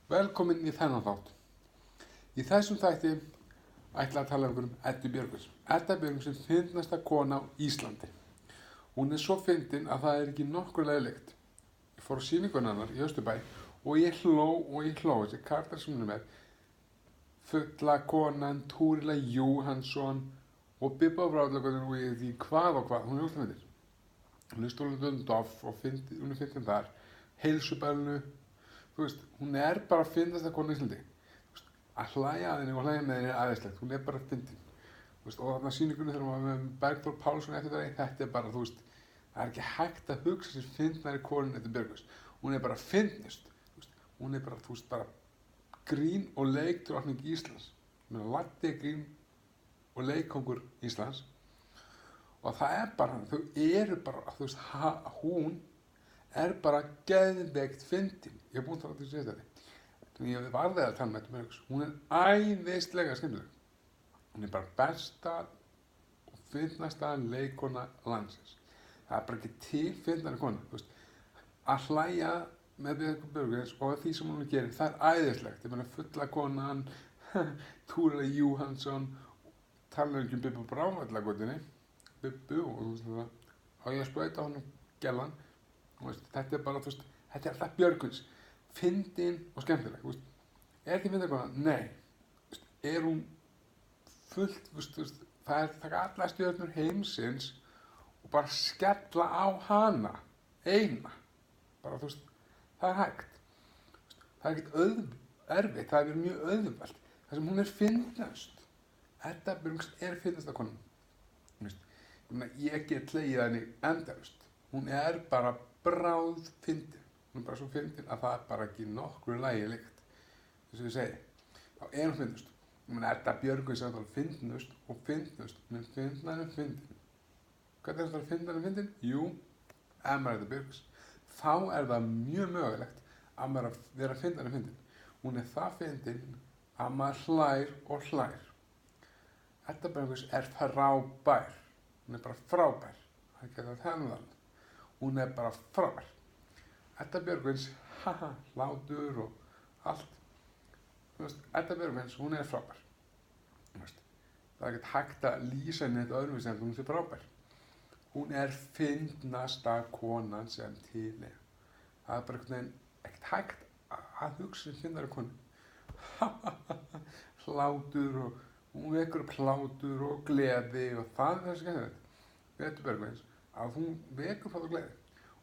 Velkomin í þennan þátt. Í þessum þætti ætla að tala um Eddu Björgvins. Edda Björgvins er fyndnasta kona á Íslandi. Hún er svo fyndin að það er ekki nokkur leiðilegt. Ég fór á sýningun hennar í Austurbæ og ég hló þessi karakter sem hún er með. Fulla konan, Túrila Jóhannsson og Bibba Bráðlögurinn og ég því hvað og hvað. Hún er óslega myndir. Hún er stólundum doff og hún er fyndin þar. Heilsubælunu. Þú veist, hún er bara fyndnasta kona í Íslandi. Að hlæja að henni og hlæja með henni er aðeinslegt. Hún er bara fyndin. Og þarna sýningunni þegar maður með Bergþór Pálsson eftir það, þetta er bara, þú veist, það er ekki hægt að hugsa sér fyndnari konun Eddu Björgvins. Hún er bara fyndnust. Hún er bara, þú veist, bara grín og leikdrottning Íslands. Laddi grín og leikkongur Íslands. Og það er bara, þau eru bara, þú veist, hún er bara geðveikt fyndin. Ég hef búin að tala til að segja þetta. Þannig ég varði að tala með Eddu Björgvins. Hún er æðislega skemmtileg. Hún er bara besta og fyndnasta leikkona landsins. Það er bara ekki til fyndnari kona. Þú veist, að hlæja með Eddu Björgvins og því sem hún gerir, það er æðislegt. Ég meina fulla konan, Túrila Jóhannsson, tala ekki Bibba Bráðlögurinn, Bibbu og þú veist það. Og ég spöði á hann gellan. Þetta er bara, þú veist, þetta er alltaf Björgvins. Fyndin og skemmtileg, þú veist. Er ekki fyndin kona? Nei. Er hún fullt, þú veist, það er taka alla stjörnur heimsins og bara skella á hana, eina. Bara, þú veist, það er hægt. Það er ekkert erfitt, það er mjög auðvelt. Það sem hún er fyndnast. Edda Björgvins er fyndnasta konan. Þú veist, ég get hlegið henni endalaust. Hún er bara bráð fyndin. Hún er bara svo fyndin að það er bara ekki nokkru lagi líkt. Þess að ég segi. Þá er hún fyndnust. Edda Björgvins er alltaf fyndnust og fyndnust. Hún er fyndnari fyndin. Hvernig er þetta fyndnari fyndin? Jú, ef maður er Edda Björgvins. Þá er það mjög mögulegt að maður vera fyndnari fyndin. Hún er það fyndin að maður hlær og hlær. Edda Björgvins er frábær. Hún er bara frábær. Það er ekki að það það. Hún er bara frábær. Edda Björgvins, hlátur og allt. Þú veist, Edda Björgvins, hún er frábær. Þú veist, það er ekkert hægt að lýsa henni þetta öðruvísi en hún sé frábær. Hún er fyndnasta konan sem til er. Það er bara einhvern veginn ekkert hægt að hugsa um fyndnari konu. Hlátur og hún vekur upp hlátur og gleði og það er það sem skemmtilegt. Edda Björgvins, að hún vekur hlátur og gleði.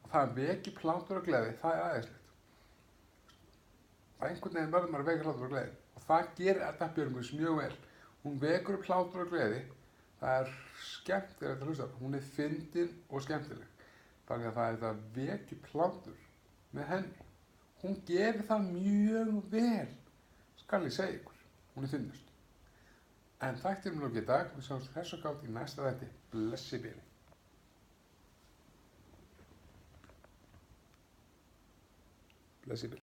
Og það vekir hlátur og gleði, það er aðeinslegt. Það er einhvern veginn verður maður að vekja hlátur og gleði. Og það gerir Edda Björgvins mjög vel. Hún vekur upp hlátur og gleði. Það er skemmtilegt að hlusta. Hún er fyndin og skemmtileg. Þannig að það er þetta vekja hlátur með henni. Hún gerir það mjög vel. Skal ég segja ykkur. Hún er fyndnust. En þættinum lokið í dag. Við sjáumst þess og gátt í næsta þætti. Blessi bili. Blessi bili.